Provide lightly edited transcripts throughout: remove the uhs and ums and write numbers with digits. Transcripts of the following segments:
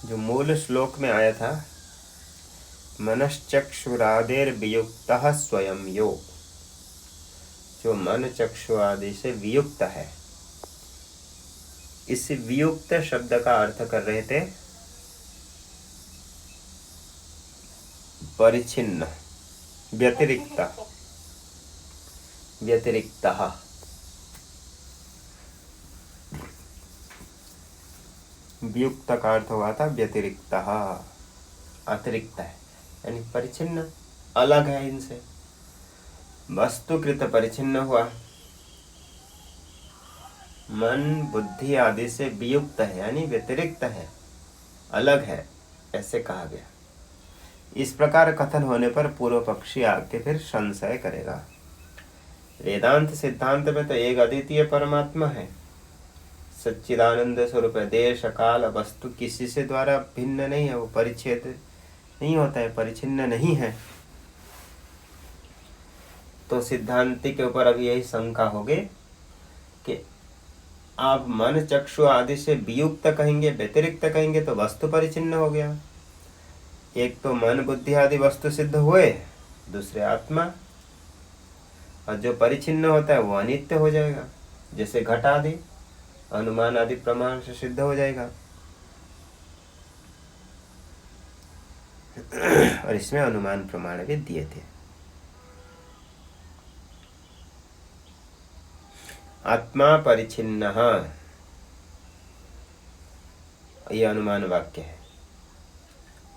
जो मूल श्लोक में आया था, मनश्चक्षुरादेर वियुक्तः स्वयं यो, जो मन चक्षु आदि से वियुक्त है। इस वियुक्त शब्द का अर्थ कर रहे थे परिच्छिन्न, व्यतिरिक्त, व्यतिरिक्तः। वियुक्त का अर्थ हुआ था व्यतिरिक्तः, अतिरिक्त है, यानी परिच्छिन्न, अलग है इनसे। वस्तुकृत परिच्छिन्न हुआ, मन बुद्धि आदि से वियुक्त है यानी व्यतिरिक्त है, अलग है, ऐसे कहा गया। इस प्रकार कथन होने पर पूर्व पक्षी आके फिर संशय करेगा। वेदांत सिद्धांत में तो एक अद्वितीय परमात्मा है, सच्चिदानंद स्वरूप है, देश काल वस्तु किसी से द्वारा भिन्न नहीं है, वो परिच्छेद नहीं होता है, परिच्छिन्न नहीं है। तो सिद्धांति के ऊपर अभी यही शंका होगी कि आप मन चक्षु आदि से वियुक्त कहेंगे, व्यतिरिक्त कहेंगे तो वस्तु परिचिन्न हो गया। एक तो मन बुद्धि आदि वस्तु सिद्ध हुए, दूसरे आत्मा, और जो परिचिन्न होता है वो अनित्य हो जाएगा, जैसे घट आदि अनुमान आदि प्रमाण से सिद्ध हो जाएगा। और इसमें अनुमान प्रमाण भी दिए थे। आत्मा परिचिन्न, ये अनुमान वाक्य है।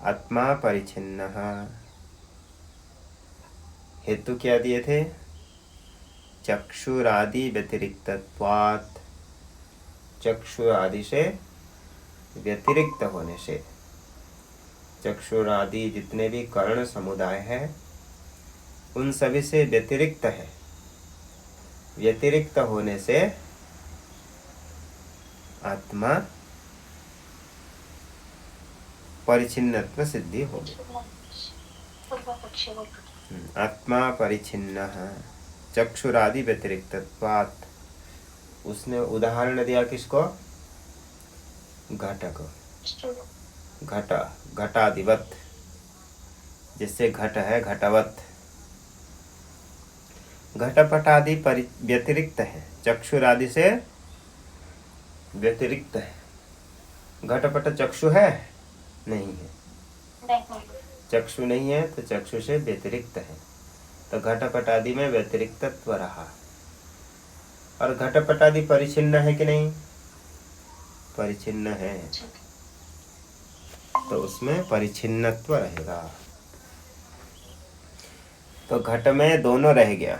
आत्मा परिचिन्न, हेतु क्या दिए थे? चक्षुरादि व्यतिरिक्तत्वात्, चक्षु आदि से व्यतिरिक्त होने से। चक्षुरादि जितने भी कर्ण समुदाय है उन सभी से व्यतिरिक्त है, व्यतिरिक्त होने से आत्मा परिचिन्नत्व सिद्धि होगी। आत्मा परिचिन्न चक्षुरादि व्यतिरिक्तत्वात्, उसने उदाहरण दिया किसको? घट को, घट, घटादिवत, जिससे घट है घटवत। घटपट आदि व्यतिरिक्त है, चक्षुरादि से व्यतिरिक्त है। घटपट चक्षु है? नहीं है, चक्षु नहीं है तो चक्षु से व्यतिरिक्त है, तो घटपट आदि में व्यतिरिक्तत्व रहा। और घटपट आदि परिचिन्न है कि नहीं? परिचिन्न है, तो उसमें परिचिन्नत्व रहेगा। तो घट में दोनों रह गया,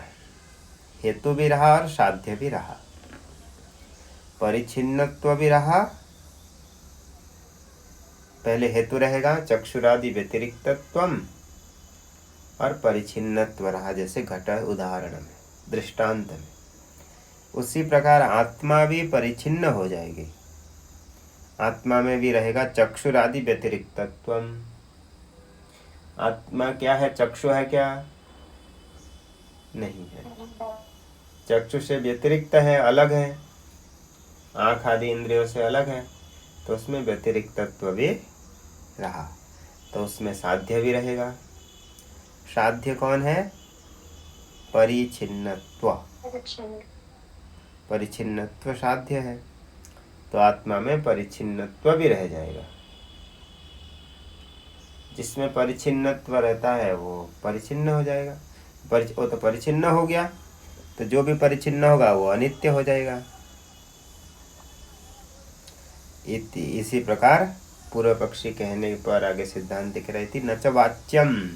हेतु भी रहा और साध्य भी रहा, परिचिन्नत्व भी रहा। पहले हेतु रहेगा चक्षुरादि व्यतिरिक्तत्वम, और परिचिन्नत्व रहा, जैसे घट उदाहरण में, दृष्टांत में। उसी प्रकार आत्मा भी परिचिन्न हो जाएगी, आत्मा में भी रहेगा चक्षुरादि व्यतिरिक्तत्वम। आत्मा क्या है? चक्षु है क्या? नहीं है, चक्षु से व्यतिरिक्त है, अलग है, आँख आदि इंद्रियों से अलग है, तो उसमें व्यतिरिक्तत्व भी रहा, तो उसमें साध्य भी रहेगा। साध्य कौन है? परिचिन्नत्व, परिचिन्नत्व साध्य है, तो आत्मा में परिचिन्नत्व भी रह जाएगा। जिसमें परिचिन्नत्व रहता है वो परिचिन्न हो जाएगा, वो तो परिचिन्न हो गया, तो जो भी परिचिन्न होगा वो अनित्य हो जाएगा। इसी प्रकार पूर्व पक्षी कहने पर आगे सिद्धांत दिख रही थी, न च वाच्यम,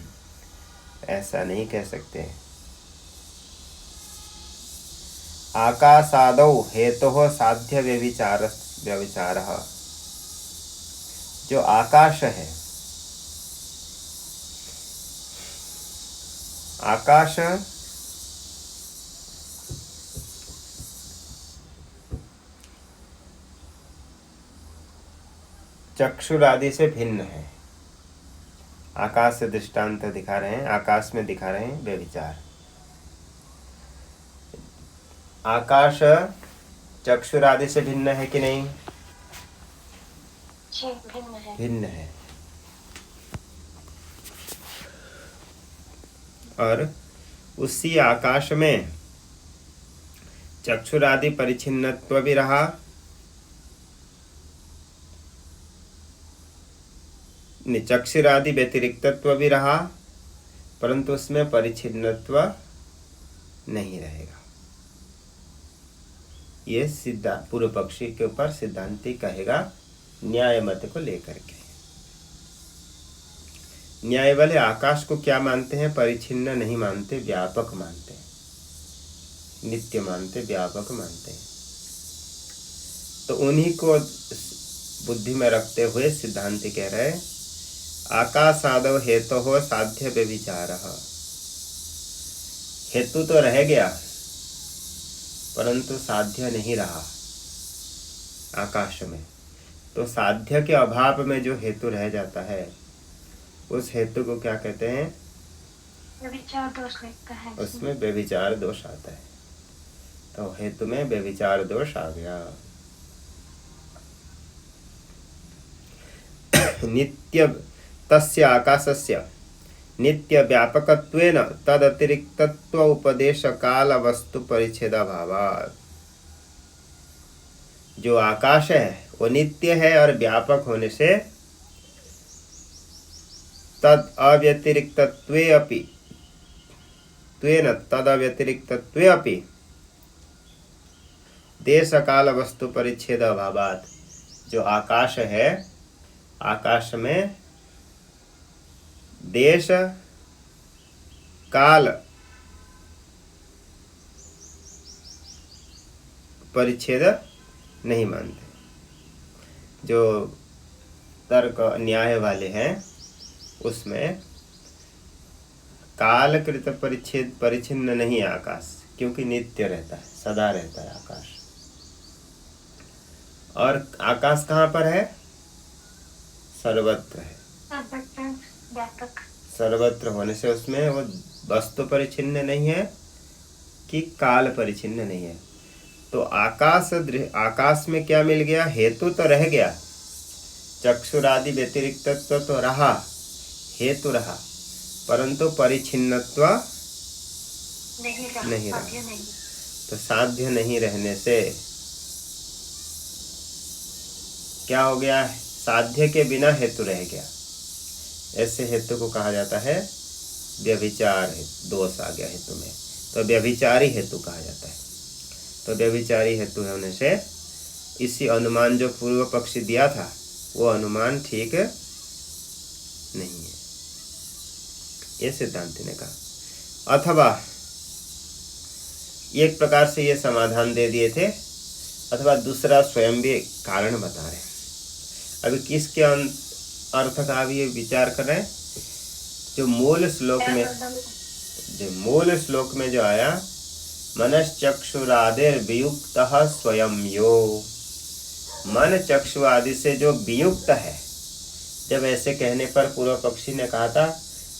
ऐसा नहीं कह सकते। आकाशादौ हेतुः साध्य व्यभिचार, जो आकाश है, आकाश चक्षुरादि से भिन्न है। आकाश से दृष्टांत दिखा रहे हैं, आकाश में दिखा रहे हैं व्यभिचार। आकाश चक्षुरादि से भिन्न है कि नहीं? जी भिन्न है। भिन्न है। और उसी आकाश में चक्षुरादि परिच्छिन्नत्व भी रहा, चक्षुरादि व्यतिरिक्तत्व भी रहा, परंतु उसमें परिच्छिन्नत्व नहीं रहेगा। ये पूर्व पक्षी के ऊपर सिद्धांती कहेगा न्याय मत को लेकर के। न्याय वाले आकाश को क्या मानते हैं? परिच्छिन्न नहीं मानते, व्यापक मानते हैं, नित्य मानते, व्यापक मानते हैं। तो उन्हीं को बुद्धि में रखते हुए सिद्धांति कह रहे हैं आकाशादव हेतु हो साध्य व्यभिचार। हेतु तो रह गया परंतु साध्य नहीं रहा आकाश में। तो साध्य के अभाव में जो हेतु रह जाता है उस हेतु को क्या कहते हैं? व्यभिचार दोष लगता है। उसमें व्यभिचार दोष आता है। तो हेतु में व्यभिचार दोष आ गया। नित्य तस्य आकाशस्य नित्य व्यापकत्वेन तद अतिरिक्तत्व उपदेश काल वस्तु परिच्छेद अभावात्। जो आकाश है वो नित्य है और व्यापक होने से तद अव्यतिरिक्तत्वे अपि त्वेन तद अव्यतिरिक्तत्वे अपि देश काल वस्तु परिच्छेद अभावात्। जो आकाश है, आकाश में देश काल परिच्छेद नहीं मानते। जो तर्क न्याय वाले हैं उसमें कालकृत परिच्छेद परिच्छिन्न नहीं है आकाश, क्योंकि नित्य रहता है, सदा रहता है आकाश। और आकाश कहाँ पर है? सर्वत्र है। सर्वत्र होने से उसमें वो वस्तु परिच्छिन्न नहीं है कि काल परिच्छिन्न नहीं है। तो आकाश में क्या मिल गया? हेतु तो रह गया, चक्षुरादि व्यतिरिक्तत्व तो रहा, हेतु रहा, परंतु परिच्छिन्नत्व नहीं रहा। तो साध्य नहीं रहने से क्या हो गया? साध्य के बिना हेतु रह गया। ऐसे हेतु को कहा जाता है व्यभिचार दोष आ गया हेतु में, तो व्यभिचारी हेतु कहा जाता है। तो व्यभिचारी हेतु होने से इसी अनुमान जो पूर्व पक्षी दिया था वो अनुमान ठीक नहीं है, ये सिद्धांति ने कहा। अथवा एक प्रकार से ये समाधान दे दिए थे, अथवा दूसरा स्वयं भी कारण बता रहे हैं। अभी किसके अर्थ का भी विचार कर रहे हैं? जो मूल श्लोक में जो आया मनश्चक्षुरादिर वियुक्तः स्वयं यो, मन चक्षु आदि से जो वियुक्त है। जब ऐसे कहने पर पूर्व पक्षी ने कहा था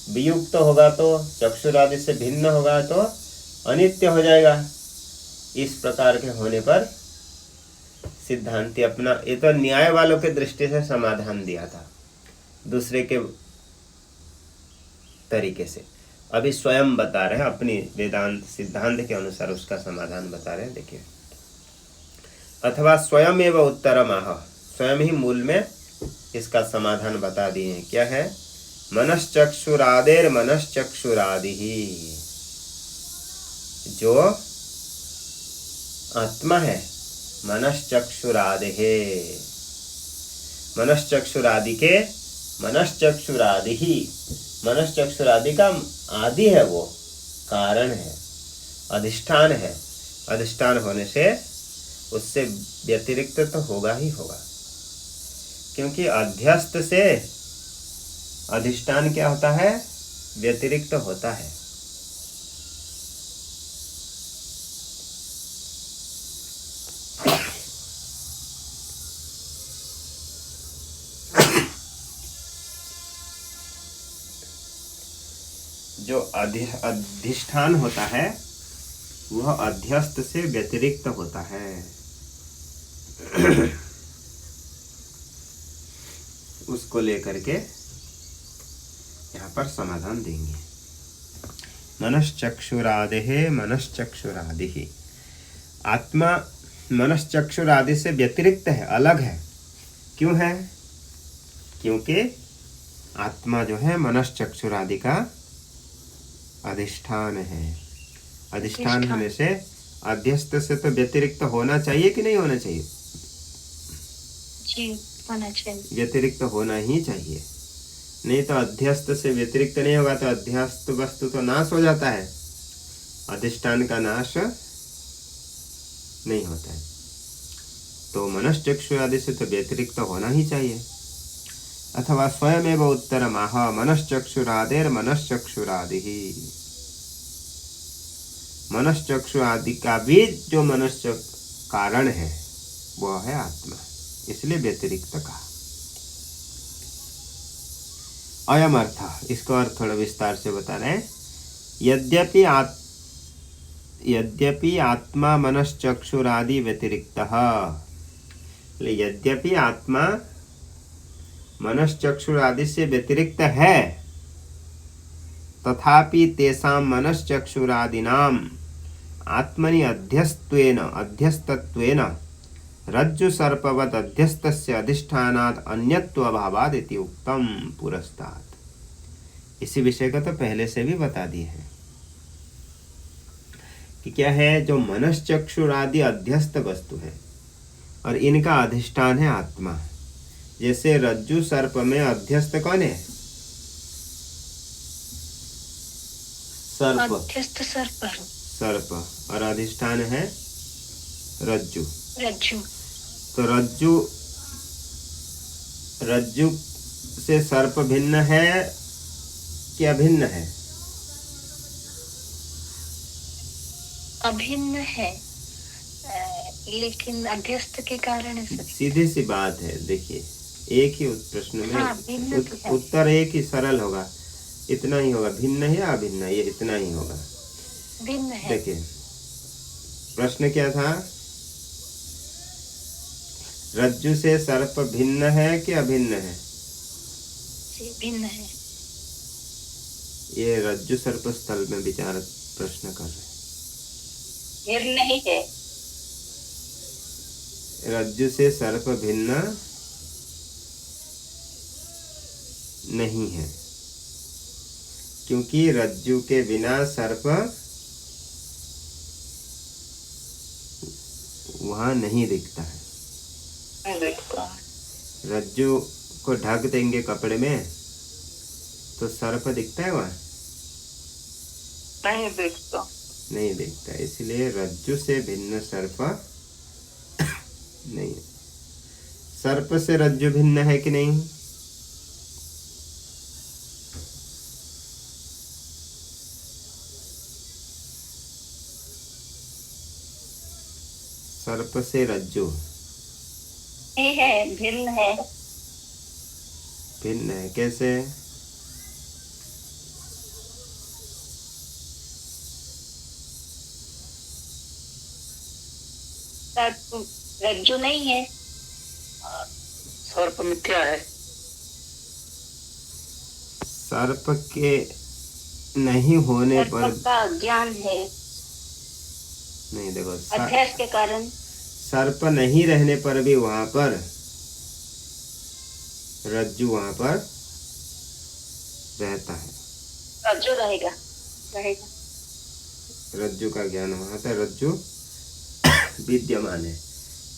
वियुक्त होगा तो चक्षुरादि से भिन्न होगा तो अनित्य हो जाएगा। इस प्रकार के होने पर सिद्धांति अपना, ये तो न्याय वालों के दृष्टि से समाधान दिया था दूसरे के तरीके से। अभी स्वयं बता रहे हैं, अपनी वेदांत सिद्धांत के अनुसार उसका समाधान बता रहे हैं। देखिए, अथवा स्वयं एवं उत्तरमाह, स्वयं ही मूल में इसका समाधान बता दिए हैं। क्या है? मनश्चक्षुरादेर मनश्चक्षुरादि ही, जो आत्मा है मनश्चक्षुरादि है, मनश्चक्षुरादि के मनश्चक्षुरादि ही, मनश्चक्षुरादि का आदि है, वो कारण है, अधिष्ठान है। अधिष्ठान होने से उससे व्यतिरिक्त तो होगा ही होगा, क्योंकि अध्यस्त से अधिष्ठान क्या होता है? व्यतिरिक्त होता है। जो अधिष्ठान होता है वह अध्यस्त से व्यतिरिक्त होता है। उसको लेकर के यहाँ पर समाधान देंगे। मनश्चक्षुरादि मनश्चक्षुरादि, आत्मा मनश्चक्षुरादि से व्यतिरिक्त है, अलग है। क्यों है? क्योंकि आत्मा जो है मनश्चक्षुरादि का अधिष्ठान है। अधिष्ठान होने से अध्यस्त से तो व्यतिरिक्त होना चाहिए कि नहीं होना चाहिए? जी, होना चाहिए। व्यतिरिक्त होना ही चाहिए, नहीं तो अध्यस्त से व्यतिरिक्त नहीं होगा तो अध्यस्त वस्तु तो नाश हो जाता है, अधिष्ठान का नाश नहीं होता है। तो मनश्चक्षु आदि से तो व्यतिरिक्त होना ही चाहिए। अथवा स्वयमेव उत्तरमाह मनश्चक्षुरादेर मनश्चक्षुरादि, मनश्चक्षु आदि का भी जो मनुष्य कारण है वह है आत्मा, इसलिए व्यतिरिक्त कहा। अयम अर्थ, इसको अर्थ थोड़ा विस्तार से बता रहे हैं। यद्यपि आत्मा मनश्चक्षुरादि व्यतिरिक्तः, यद्यपि आत्मा मनश्चक्षुरादि से व्यतिरिक्त है, तथापि तेषां मनश्चक्षुरादीनां आत्मनि अध्यस्तत्वेन रज्जु सर्पवत् अध्यस्तस्य अधिष्ठानात् अन्यत्वाभावात् इति उक्तम पुरस्तात्। इसी विषय का तो पहले से भी बता दिए हैं कि क्या है, जो मनश्चक्षुरादि अध्यस्त वस्तु है और इनका अधिष्ठान है आत्मा। जैसे रज्जु सर्प में अध्यस्त कौन है? सर्प, अध्यस्त सर्प, सर्प, और अधिष्ठान है रज्जु। रज्जु, तो रज्जु से सर्प भिन्न है कि अभिन्न है? अभिन्न है, लेकिन अध्यस्त के कारण सीधी सी बात है। देखिए, एक ही प्रश्न में हाँ, भिन्न तो है। उत्तर एक ही सरल होगा, इतना ही होगा। भिन्न है या अभिन्न, ये इतना ही होगा। भिन्न है। देखिए, प्रश्न क्या था? रज्जु से सर्प भिन्न है कि अभिन्न है? भिन्न है। ये रज्जु सर्प स्थल में विचार प्रश्न कर रहे हैं। भिन्न ही है। रज्जु से सर्प भिन्न नहीं है, क्योंकि रज्जु के बिना सर्प वहां नहीं दिखता है। रज्जु को ढक देंगे कपड़े में तो सर्प दिखता है वहां? नहीं दिखता, नहीं दिखता। इसलिए रज्जु से भिन्न सर्प नहीं। सर्प से रज्जु भिन्न है कि नहीं? सर्प से रज्जु नहीं है, भिन्न है। भिन्न है, कैसे? रज्जु नहीं है, सर्प मिथ्या है। सर्प के नहीं होने पर सर्प का ज्ञान है, नहीं। देखो, अभ्यास के कारण। सर्प नहीं रहने पर भी वहां पर रज्जु वहां पर रहता है। रज्जु रहेगा, रहेगा। रज्जु का ज्ञान वहां था, रज्जु विद्यमान है,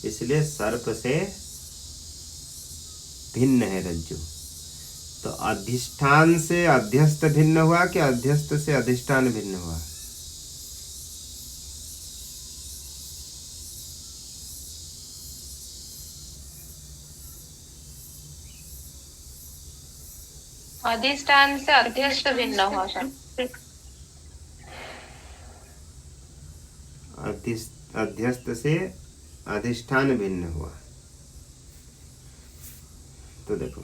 इसलिए सर्प से भिन्न है रज्जु। तो अधिष्ठान से अध्यस्त भिन्न हुआ कि अध्यस्त से अधिष्ठान भिन्न हुआ? अधिष्ठान से अध्यस्त भिन्न हुआ। अध्यस्त से अधिष्ठान भिन्न हुआ। तो देखो,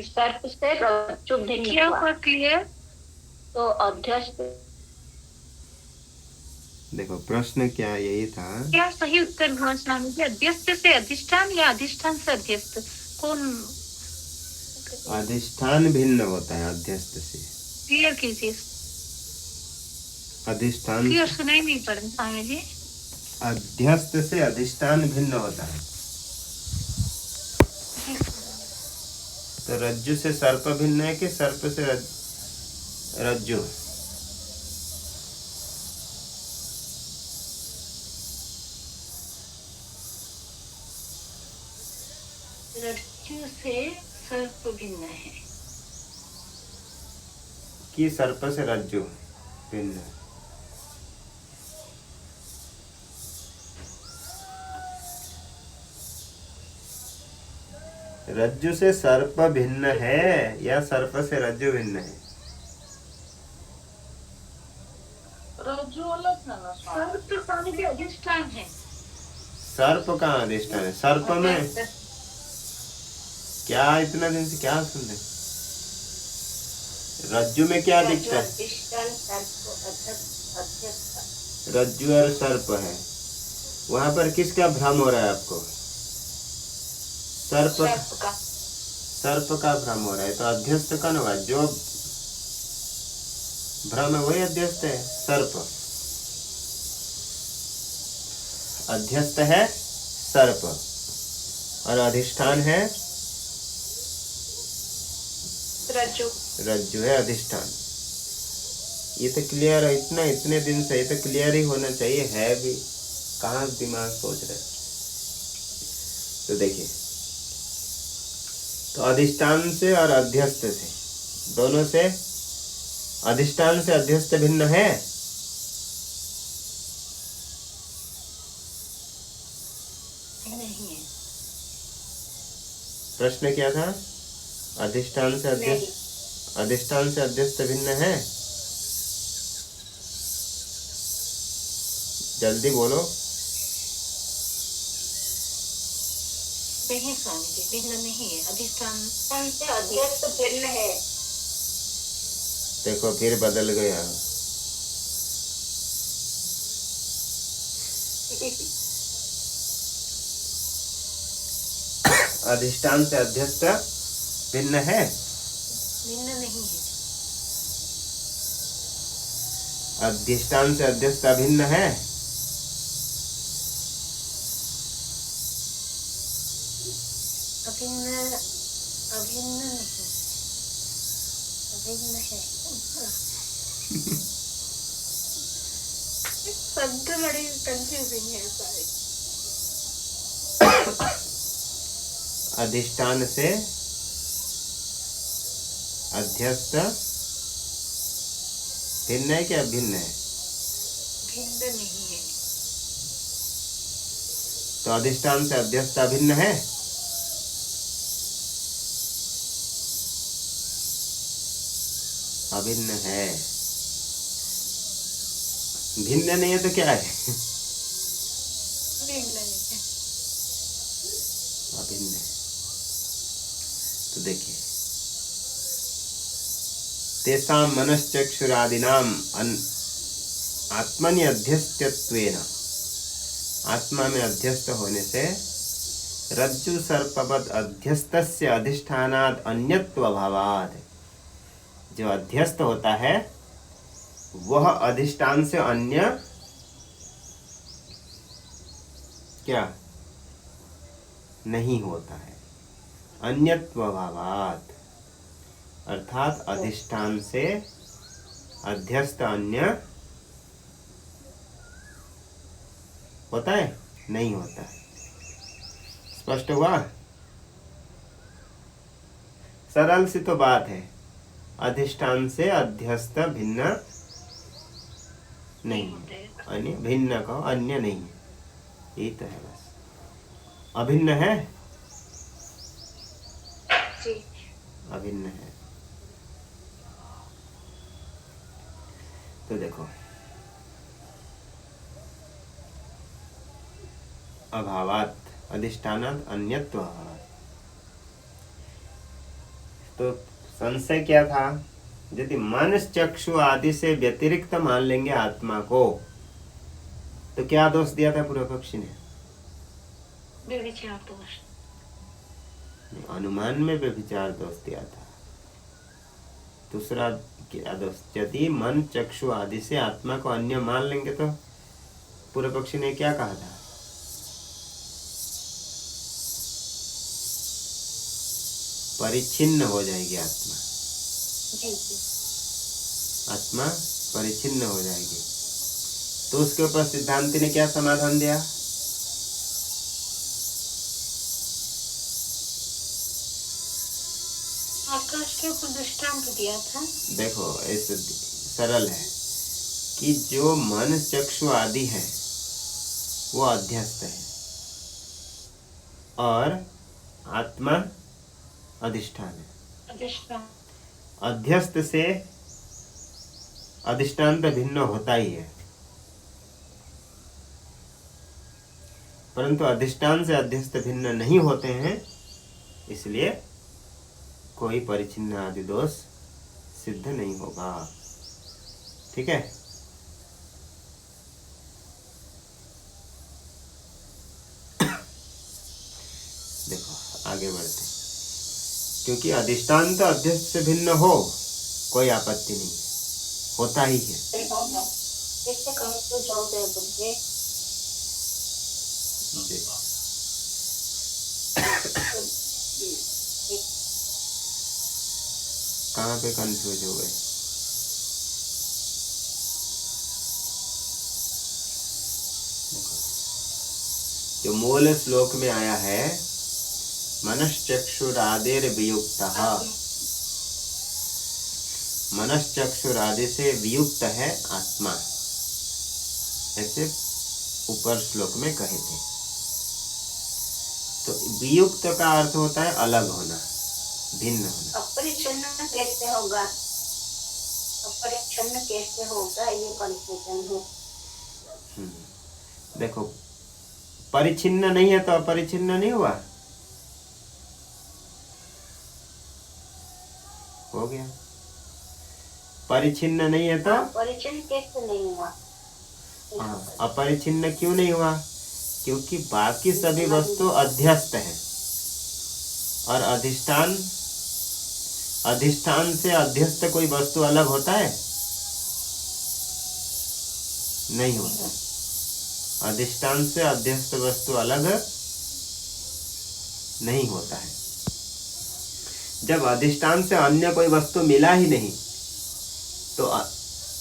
सर्प से रज्जु भिन्न हुआ, तो अध्यस्त देखो प्रश्न क्या यही था। क्या सही उत्तर हुआ स्वामी जी? अध्यस्त से अधिष्ठान या अधिष्ठान से अध्यस्त, कौन? अधिष्ठान भिन्न होता है अध्यस्त से। क्लियर कीजिए, अधिष्ठान क्लियर सुनाई नहीं पड़ रहा स्वामी जी। अध्यस्त से अधिष्ठान भिन्न होता है। तो रज्जु से सर्प भिन्न है कि सर्प से रज्जु? रज्जु से सर्प भिन्न है कि सर्प से रज्जु भिन्न है? रज्जु से सर्प भिन्न है या सर्प से रज्जु भिन्न है? रज्जु अलग ना, सर्प तो स्वामी जी अधिष्ठान है। सर्प कहाँ अधिष्ठान है? सर्प में क्या इतना दिन से क्या सुन रहे? रज्जु में क्या दिखता है? रज्जु और सर्प है, वहां पर किसका भ्रम हो रहा है आपको? सर्प का। सर्प का भ्रम हो रहा है, तो अध्यस्त कौन होगा? जो भ्रम है वही अध्यस्त है। सर्प अध्यस्त है, सर्प, और अधिष्ठान है रज्जु। रज्जु है अधिष्ठान। ये तो क्लियर है, इतने दिन से ये तो क्लियर ही होना चाहिए, है भी कहाँ दिमाग सोच रहे। तो देखिए, तो अधिष्ठान से और अध्यस्त से, दोनों से, अधिष्ठान से अध्यस्त भिन्न है? नहीं है। प्रश्न क्या था? अधिष्ठान से अध्यस्त, अधिष्ठान से अध्यस्त भिन्न है? जल्दी बोलो। नहीं स्वामी जी, भिन्न नहीं है। अधिष्ठान से अध्यस्त भिन्न है। देखो फिर बदल गया। अधिष्ठान से अध्यस्त भिन्न है? भिन्न नहीं है। अधिष्ठान से अध्यस्त अभिन्न है? अभिन्न, अभिन्न नहीं, अभिन्न है। शब्द बड़ी कंफ्यूजिंग है सारे। अधिष्ठान से अध्यस्त भिन्न है क्या भिन्न है? भिन्न नहीं है। तो अधिष्ठान से अध्यस्त अभिन्न है? अभिन्न है। भिन्न नहीं है तो क्या है? भिन्न नहीं है। अभिन्न है। तो देखिए, तेषां मनश्चक्षुरादीनां आत्मनि अध्यस्तत्वेन, आत्मा में अध्यस्त होने से, रज्जु सर्पवद अध्यस्तस्य अधिष्ठानात् अन्यत्व भावात्, जो अध्यस्त होता है वह अधिष्ठान से अन्य क्या नहीं होता है। अन्यत्व भावात्, अर्थात अधिष्ठान से अध्यस्त अन्य होता है? नहीं होता है। स्पष्ट हुआ? सरल सी तो बात है। अधिष्ठान से अध्यस्त भिन्न नहीं है, अन्य भिन्न का अन्य नहीं है, यही तो है बस। अभिन्न है? जी। अभिन्न है। तो देखो, अभावात अधिष्ठानात् अन्यत्व अभावात्। तो संशय क्या था? यदि मन चक्षु आदि से व्यतिरिक्त मान लेंगे आत्मा को, तो क्या दोष दिया था पूर्व पक्षी ने? व्यभिचार दोष। अनुमान में व्यभिचार दोष दिया था। दूसरा क्या दोष? यदि मन चक्षु आदि से आत्मा को अन्य मान लेंगे तो पूर्व पक्षी ने क्या कहा था? परिच्छिन्न हो जाएगी आत्मा। जी जी। आत्मा परिच्छिन्न हो जाएगी। तो उसके ऊपर सिद्धांति ने क्या समाधान दिया? आकाश के ऊपर दृष्टांत दिया था। देखो ऐसे सरल है कि जो मन चक्षु आदि है वो अध्यस्त है और आत्मा अधिष्ठान है। अधिष्ठान। अध्यस्त से अधिष्ठान तो भिन्न होता ही है, परंतु अधिष्ठान से अध्यस्त भिन्न नहीं होते हैं, इसलिए कोई परिचिन्न आदि दोष सिद्ध नहीं होगा। ठीक है। देखो आगे बढ़ते हैं। क्योंकि अधिष्ठान तो अध्यस्त से भिन्न हो कोई आपत्ति नहीं, होता ही है। इससे कहीं तो जोड़ दे जी। कहाँ पे कंफ्यूज हो गए? जो मूल श्लोक में आया है मनश्चक्षुरादेर वियुक्तः, मनश्चक्षुरादि से वियुक्त है आत्मा, ऐसे ऊपर श्लोक में कहे थे। तो वियुक्त का अर्थ होता है अलग होना, भिन्न होना। अपरिच्छिन्न कैसे होगा? अपरिच्छिन्न कैसे होगा ये कंफ्यूजन है। देखो परिच्छिन्न नहीं है तो अपरिच्छिन्न नहीं हुआ, हो गया। परिच्छिन्न नहीं है तो परिच्छिन्न कैसे नहीं हुआ? अपरिच्छिन्न क्यों नहीं हुआ? क्योंकि बाकी सभी वस्तु अध्यस्त है और अधिष्ठान से अध्यस्त कोई वस्तु अलग होता है? नहीं होता। अधिष्ठान से अध्यस्त वस्तु अलग नहीं होता है। जब अधिष्ठान से अन्य कोई वस्तु मिला ही नहीं तो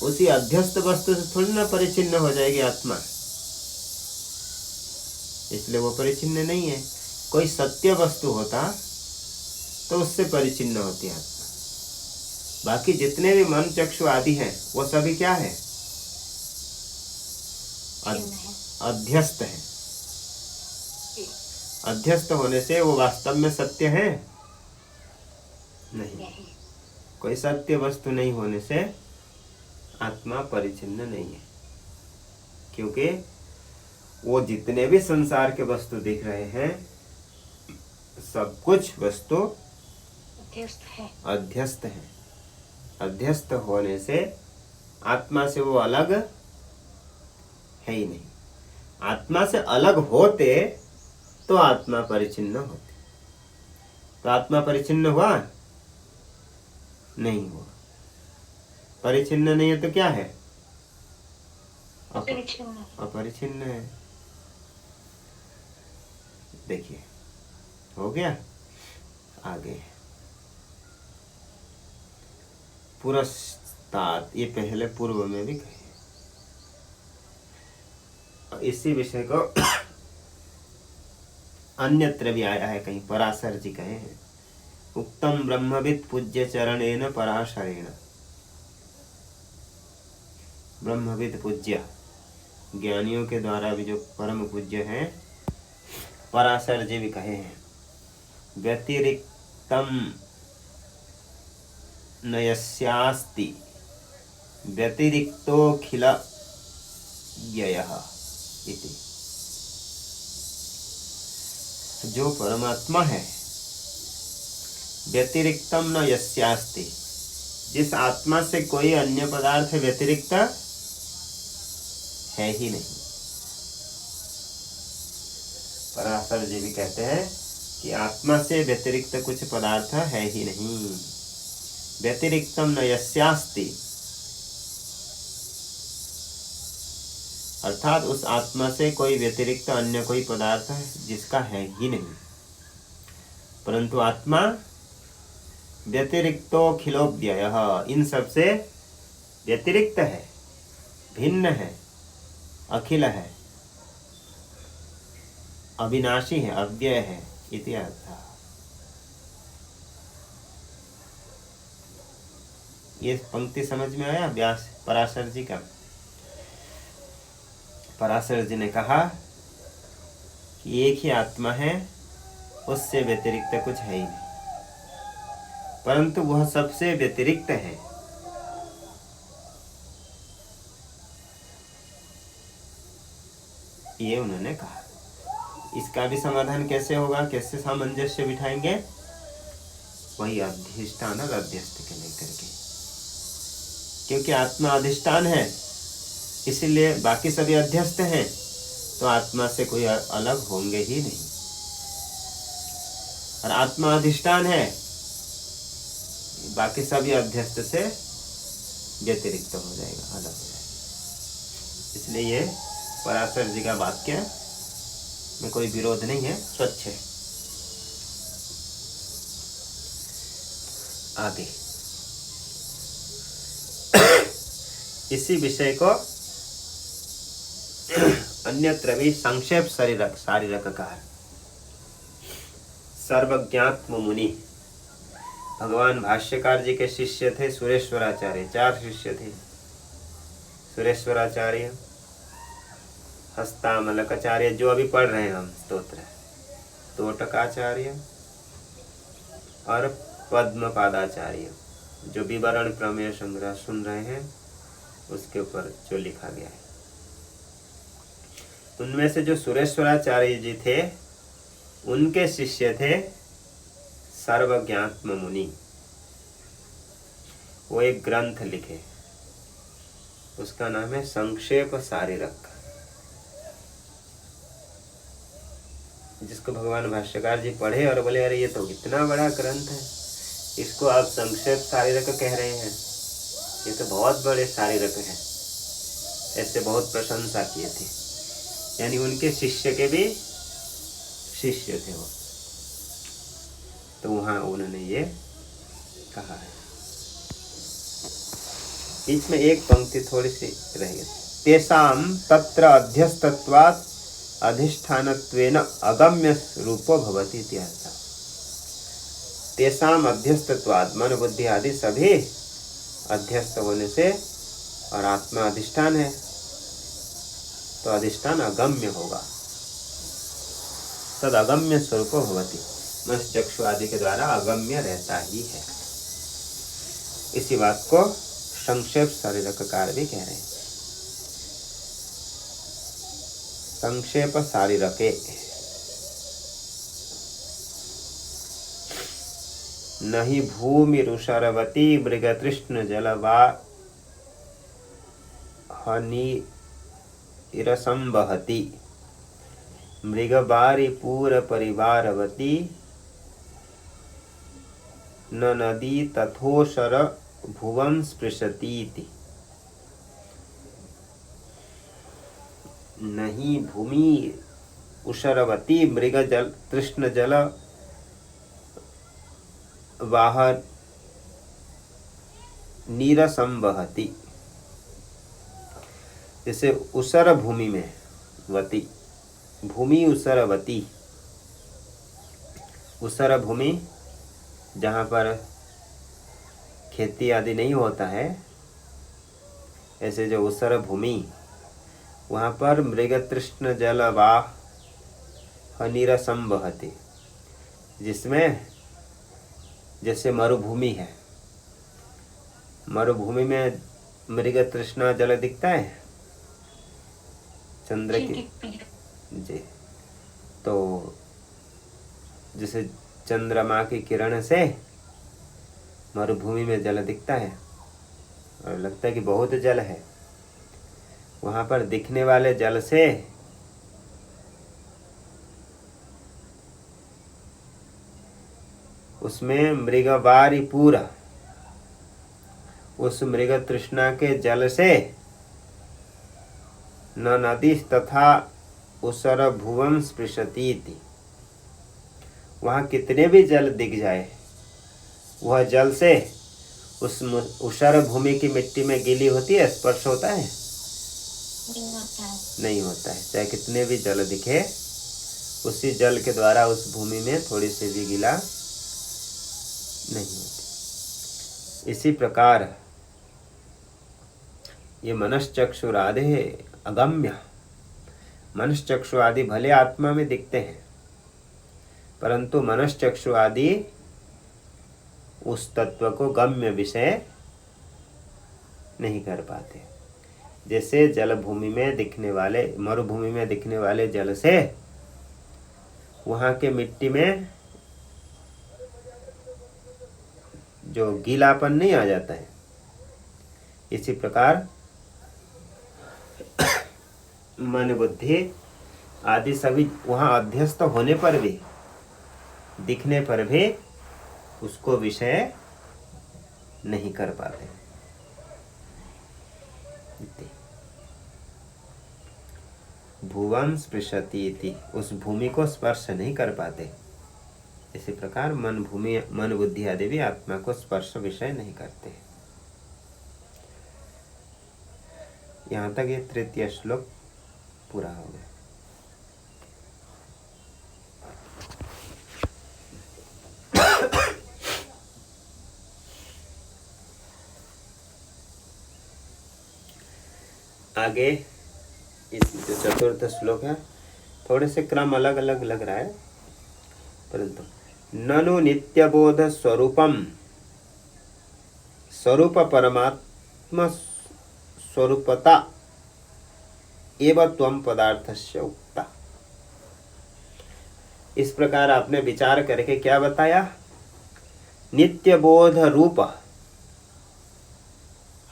उसी अध्यस्त वस्तु से थोड़ी ना परिचिन्न हो जाएगी आत्मा, इसलिए वो परिचिन्न नहीं है। कोई सत्य वस्तु होता तो उससे परिचिन्न होती आत्मा। बाकी जितने भी मन चक्षु आदि हैं वो सभी क्या है? अध्यस्त है। अध्यस्त होने से वो वास्तव में सत्य है नहीं। कोई सत्य वस्तु नहीं होने से आत्मा परिचिन्न नहीं है, क्योंकि वो जितने भी संसार के वस्तु दिख रहे हैं सब कुछ वस्तु अध्यस्त है। अध्यस्त होने से आत्मा से वो अलग है ही नहीं। आत्मा से अलग होते तो आत्मा परिचिन्न होती। तो आत्मा परिचिन्न हुआ नहीं हुआ। परिचिन्न नहीं है तो क्या है? अपरिचिन्न है। देखिए हो गया। आगे पुरस्तात्, ये पहले पूर्व में भी कहे, इसी विषय को अन्यत्र भी आया है कहीं। पराशर जी कहे हैं उक्तम ब्रह्मविद पूज्य चरणेन पराशरेण। ब्रह्मविद पूज्य ज्ञानियों के द्वारा भी जो परम पूज्य हैं, पराशर जी भी कहे हैं व्यतिरिक्तम नयस्यास्ति व्यतिरिक्तोखिल व्ययः इति। जो परमात्मा है व्यतिरिक्तम न यस्यास्ति, जिस आत्मा से कोई अन्य पदार्थ व्यतिरिक्त है ही नहीं। पराशर जी भी कहते हैं कि आत्मा से व्यतिरिक्त कुछ पदार्थ है ही नहीं। व्यतिरिक्तम न यस्यास्ति, अर्थात उस आत्मा से कोई व्यतिरिक्त अन्य कोई पदार्थ जिसका है ही नहीं। परंतु आत्मा व्यतिरिक्तोऽखिलोऽव्ययः, इन सब से व्यतिरिक्त है, भिन्न है, अखिल है, अविनाशी है, अव्यय है इति अर्थः। ये पंक्ति समझ में आया व्यास पराशर जी का? पराशर जी ने कहा कि एक ही आत्मा है, उससे व्यतिरिक्त कुछ है ही नहीं, परंतु वह सबसे व्यतिरिक्त है। ये उन्होंने कहा। इसका भी समाधान कैसे होगा, कैसे सामंजस्य बिठाएंगे? वही अधिष्ठान और अध्यस्त के लेकर के, क्योंकि आत्मा अधिष्ठान है, इसीलिए बाकी सभी अध्यस्त हैं, तो आत्मा से कोई अलग होंगे ही नहीं। और आत्मा अधिष्ठान है, बाकी सभी अध्यस्त से व्यतिरिक्त हो जाएगा, अलग हो जाएगा। इसलिए ये पराशर जी का वाक्य में कोई विरोध नहीं है, स्वच्छ है। आगे इसी विषय को अन्यत्र भी संक्षेप शारीरक कहा। सर्वज्ञात्म मुनि, भगवान भाष्यकार जी के शिष्य थे सुरेश्वराचार्य। 4 शिष्य थे, सुरेश्वराचार्य, हस्तामलकाचार्य जो अभी पढ़ रहे हैं हम स्तोत्र, तोटकाचार्य और पद्मपादाचार्य जो विवरण प्रमेय संग्रह सुन रहे हैं उसके ऊपर जो लिखा गया है। उनमें से जो सुरेश्वराचार्य जी थे उनके शिष्य थे सर्वज्ञात्म मुनि। वो एक ग्रंथ लिखे, उसका नाम है संक्षेप शारीरक, जिसको भगवान भाष्यकार जी पढ़े और बोले अरे ये तो इतना बड़ा ग्रंथ है, इसको आप संक्षेप शारीरक कह रहे हैं, ये तो बहुत बड़े शारीरक है। ऐसे बहुत प्रशंसा किए थे, यानी उनके शिष्य के भी शिष्य थे वो। तो वहां उन्होंने ये कहा है। बीच में एक पंक्ति थोड़ी सी रह गई। तेषां तत्र अध्यस्तत्वात् अधिष्ठानत्वेन अगम्य रूपो भवति इत्यर्थः। तेषां अध्यस्तत्वात्, मन बुद्धि आदि सभी अध्यस्त होने से, और आत्मा अधिष्ठान है तो अधिष्ठान अगम्य होगा। तद अगम्य स्वरूपो भवति, मन चक्षु आदि के द्वारा अगम्य रहता ही है। इसी बात को संक्षेप शारीरककार भी कह रहे हैं। संक्षेप शारीरके नहि भूमिरुषरवती मृगतृष्ण जलवाहनी इरसंवहति मृगबारी पूर परिवारवती न नदी तथोषर भुवं स्पृशतीति। नहीं भूमि उषरवती मृग जल तृष्ण जल वाह नीरसंवहति। जैसे उसर भूमि में वती, भूमि उसरवती, उसर भूमि जहाँ पर खेती आदि नहीं होता है, ऐसे जो उसर भूमि वहाँ पर मृगतृष्ण जलवाह नीरसंवहति, जिसमें जैसे मरुभूमि है, मरुभूमि में मृग तृष्णा जल दिखता है चंद्र की जी, तो जैसे चंद्रमा की किरण से मरुभूमि में जल दिखता है और लगता है कि बहुत जल है। वहाँ पर दिखने वाले जल से उसमें मृगवारी पूरा, उस मृग तृष्णा के जल से न नदी तथा उसर भुवन स्पृशती थी। वहाँ कितने भी जल दिख जाए, वह जल से उस उषर भूमि की मिट्टी में गीली होती है, स्पर्श होता है? नहीं होता है। चाहे कितने भी जल दिखे, उसी जल के द्वारा उस भूमि में थोड़ी सी भी गीला नहीं होती। इसी प्रकार ये मनश्चक्षुर आदि अगम्य, मनश्चक्षु आदि भले आत्मा में दिखते हैं, परंतु मनश्चक्षु आदि उस तत्व को गम्य विषय नहीं कर पाते। जैसे जल भूमि में दिखने वाले, मरुभूमि में दिखने वाले जल से वहाँ के मिट्टी में जो गीलापन नहीं आ जाता है, इसी प्रकार मन बुद्धि आदि सभी वहाँ अध्यस्त होने पर भी, दिखने पर भी उसको विषय नहीं कर पाते। भुवन स्पृशति इति, उस भूमि को स्पर्श नहीं कर पाते। इसी प्रकार मन बुद्धि आदि भी आत्मा को स्पर्श विषय नहीं करते। यहाँ तक ये तृतीय श्लोक पूरा हो गया। आगे इस जो चतुर्थ श्लोक है, थोड़े से क्रम अलग अलग लग रहा है, परंतु ननु नित्यबोध स्वरूपम स्वरूप परमात्मा स्वरूपता एवं त्वम पदार्थस्य उक्ता। इस प्रकार आपने विचार करके क्या बताया? नित्यबोध रूप,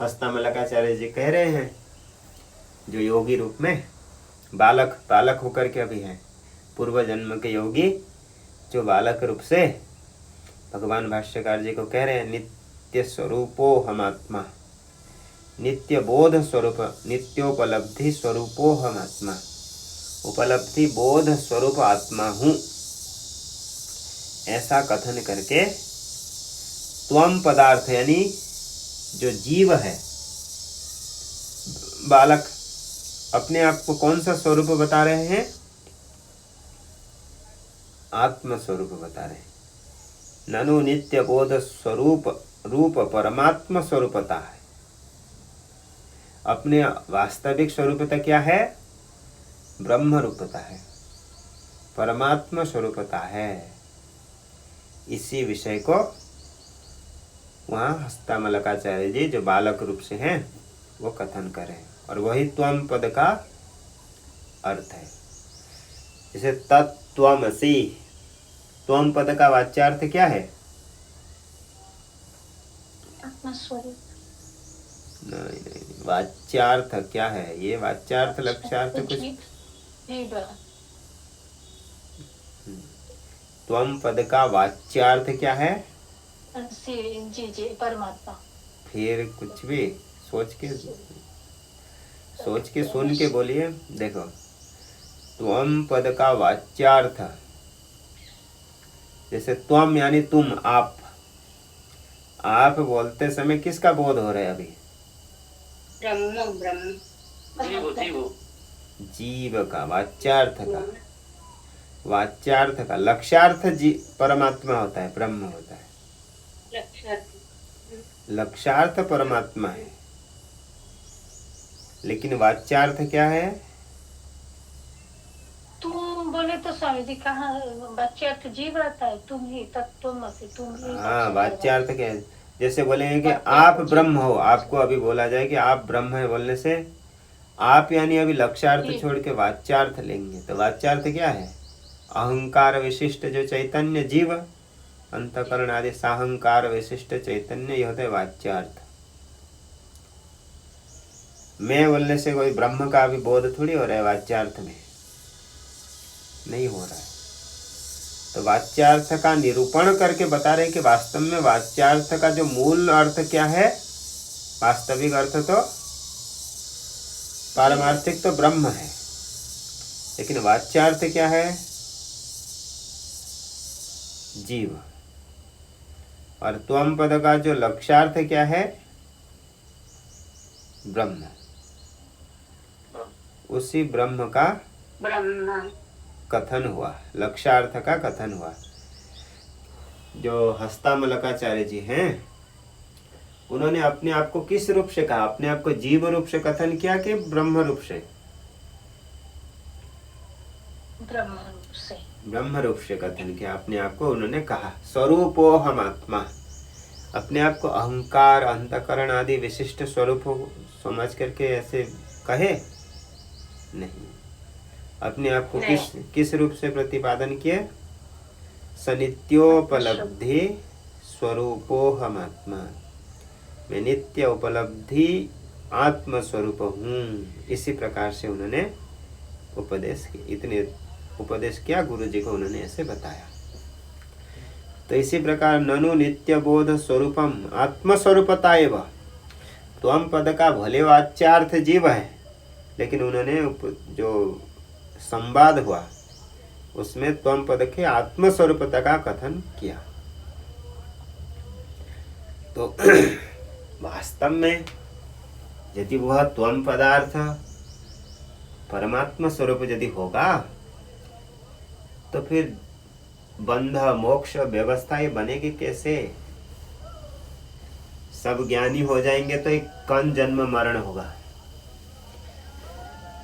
हस्तामलकाचार्य जी कह रहे हैं, जो योगी रूप में बालक होकर के अभी है, पूर्व जन्म के योगी जो बालक रूप से भगवान भाष्यकार जी को कह रहे हैं, नित्य स्वरूपो हम आत्मा, नित्य बोध स्वरूप, नित्योपलब्धि स्वरूपो हम आत्मा, उपलब्धि बोध स्वरूप आत्मा हूँ, ऐसा कथन करके त्वम पदार्थ यानी जो जीव है, बालक अपने आप को कौन सा स्वरूप बता रहे हैं? आत्म स्वरूप बता रहे हैं। ननु नित्य बोध स्वरूप रूप परमात्मा स्वरूपता है। अपने वास्तविक स्वरूपता क्या है? ब्रह्म रूपता है, परमात्मा स्वरूपता है। इसी विषय को वहाँ हस्तामलकाचार्य जी जो बालक रूप से हैं वो कथन करें, और वही त्वम पद का अर्थ है। जैसे तत्त्वमसि, त्वम पद का वाच्यार्थ क्या है? आत्मस्वरूप। नहीं, वाच्यार्थ क्या है? ये वाच्यार्थ लक्ष्यार्थ कुछ। त्वम पद का वाच्यार्थ क्या है? जी परमात्मा। फिर कुछ भी सोच के सुन के बोलिए। देखो, त्वम पद का वाच्यार्थ, जैसे त्वम यानी तुम, आप बोलते समय किसका बोध हो रहा है अभी? ब्रह्म जीव का, वाच्यार्थ का। लक्ष्यार्थ परमात्मा होता है, ब्रह्म होता है। लक्ष्यार्थ परमात्मा है, लेकिन वाच्यार्थ क्या है? तुम बोले तो स्वामी जी कहाँ वाच्यार्थ जीव रहता है, तुम ही तत्त्वमसि, तुम ही। हाँ, वाच्यार्थ क्या है? जैसे बोलेंगे कि आप ब्रह्म हो, आपको अभी बोला जाए कि आप ब्रह्म है, बोलने से आप यानी अभी लक्ष्यार्थ छोड़ के वाच्यार्थ लेंगे, तो वाच्यार्थ क्या है? अहंकार विशिष्ट जो चैतन्य जीव, अंतकरण आदि साहंकार विशिष्ट चैतन्य, ये होता है वाच्यार्थ। मैं बोलने से कोई ब्रह्म का भी बोध थोड़ी हो रहा है, वाच्यार्थ में नहीं हो रहा है। तो वाच्यार्थ का निरूपण करके बता रहे कि वास्तव में वाच्यार्थ का जो मूल अर्थ क्या है, वास्तविक अर्थ तो पारमार्थिक तो ब्रह्म है, लेकिन वाच्यार्थ क्या है, जीव। और त्वम पद का जो लक्ष्यार्थ क्या है, ब्रह्म। उसी ब्रह्म का कथन हुआ, लक्ष्यार्थ का कथन हुआ। जो हस्तामलकाचार्य जी हैं, उन्होंने अपने आप को किस रूप से कहा, अपने आप को जीव रूप से कथन किया कि ब्रह्म रूप से? ब्रह्म रूप से कथन किया अपने आप को। उन्होंने कहा स्वरूपोहम आत्मा, अपने आप को अहंकार, अंतकरण आदि विशिष्ट स्वरूप समझ करके ऐसे कहे नहीं, अपने आप को किस रूप से प्रतिपादन किए, सनित्योपलब्धि स्वरूपोहम आत्मा, मैं नित्य उपलब्धि आत्म स्वरूप हूँ, इसी प्रकार से उन्होंने उपदेश किया। इतने उपदेश किया गुरु जी को, उन्होंने ऐसे बताया। तो इसी प्रकार ननु नित्य बोध स्वरूपम आत्मस्वरूपता एवं, त्वम पद का भले वाच्यार्थ जीव है, लेकिन उन्होंने जो संवाद हुआ उसमें त्वम पद के आत्मस्वरूपता का कथन किया। तो वास्तव में यदि वह त्वम पदार्थ परमात्मा स्वरूप यदि होगा तो फिर बंध मोक्ष व्यवस्था ये बनेगी कैसे? सब ज्ञानी हो जाएंगे तो एक कण जन्म मरण होगा।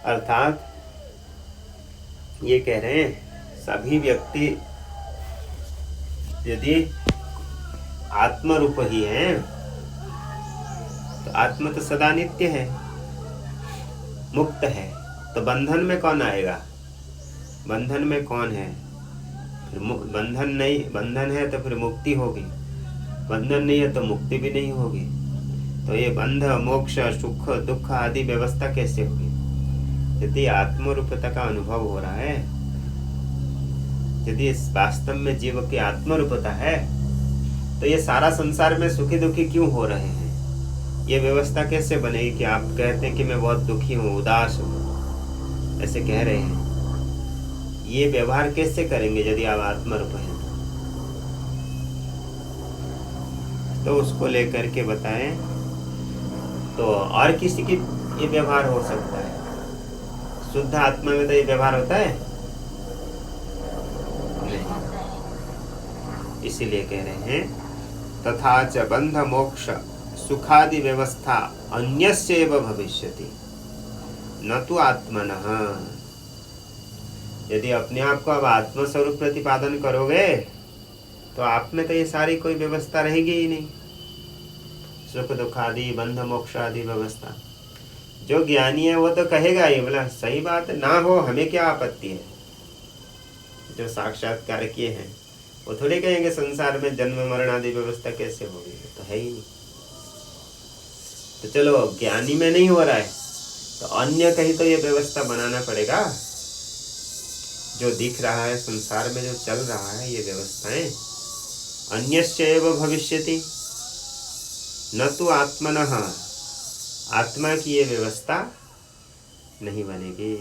अर्थात ये कह रहे हैं सभी व्यक्ति यदि आत्म रूप ही है तो आत्मा तो सदा नित्य है, मुक्त है, तो बंधन में कौन आएगा? बंधन में कौन है? फिर बंधन नहीं, बंधन है तो फिर मुक्ति होगी, बंधन नहीं है तो मुक्ति भी नहीं होगी। तो ये बंध मोक्ष सुख दुख आदि व्यवस्था कैसे होगी? यदि आत्मरूपता का अनुभव हो रहा है, यदि वास्तव में जीव की आत्मरूपता है, तो ये सारा संसार में सुखी दुखी क्यों हो रहे हैं? ये व्यवस्था कैसे बनेगी कि आप कहते हैं कि मैं बहुत दुखी हूँ, उदास हूँ, ऐसे कह रहे हैं? ये व्यवहार कैसे करेंगे यदि आप आत्मरूप हैं? तो उसको लेकर के बताएं। तो और किसी की ये व्यवहार हो सकता है? शुद्ध आत्मा में तो ये व्यवहार होता है नहीं, इसीलिए कह रहे हैं तथा च बंध मोक्ष सुखादि व्यवस्था अन्यस्यैव भविष्यति न तो आत्मनः। यदि अपने आप को अब आत्मस्वरूप प्रतिपादन करोगे तो आप में तो ये सारी कोई व्यवस्था रहेगी ही नहीं, सुख दुख आदि बंध मोक्ष आदि व्यवस्था। जो ज्ञानी है वो तो कहेगा ये, बोला सही बात है, ना हो हमें क्या आपत्ति है। जो साक्षात्कार किए हैं वो थोड़े कहेंगे संसार में जन्म मरण आदि व्यवस्था कैसे होगी, तो है ही नहीं। तो चलो ज्ञानी में नहीं हो रहा है तो अन्य कहीं तो ये व्यवस्था बनाना पड़ेगा। जो दिख रहा है संसार में, जो चल रहा है, ये व्यवस्थाएं अन्यस्यैव भविष्यति न तो आत्मनः, आत्मा की ये व्यवस्था नहीं बनेगी।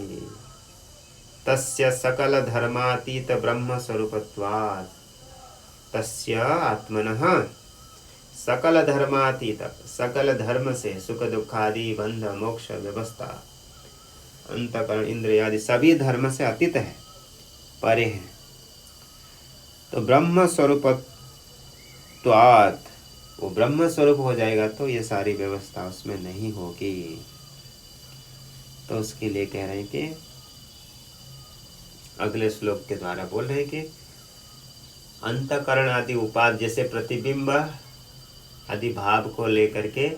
तस्य सकल धर्मातीत ब्रह्म स्वरूपत्वात्, तस्य आत्मनः सकल धर्मातीत, सकल धर्म से सुख दुख आदि बंध मोक्ष व्यवस्था अंतकरण इंद्रिय आदि सभी धर्म से अतीत है, परे है। तो ब्रह्म स्वरूपत्वात्, वो ब्रह्म स्वरूप हो जाएगा तो ये सारी व्यवस्था उसमें नहीं होगी। तो उसके लिए कह रहे हैं कि अगले श्लोक के द्वारा बोल रहे हैं कि अंतकरण आदि उपाधि जैसे प्रतिबिंब आदि भाव को लेकर के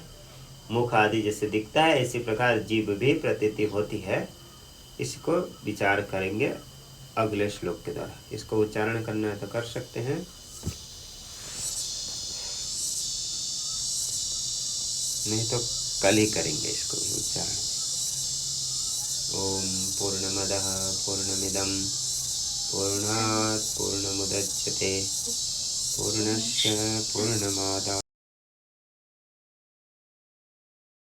मुख आदि जैसे दिखता है, इसी प्रकार जीव भी प्रतीति होती है। इसको विचार करेंगे अगले श्लोक के द्वारा। इसको उच्चारण करना है तो कर सकते हैं। नहीं तो कल ही करेंगे इसको भी उच्चारण। ओम पूर्णमदः पूर्णमिदं पूर्णात् पूर्णमुदच्यते पूर्णस्य पूर्णमादाय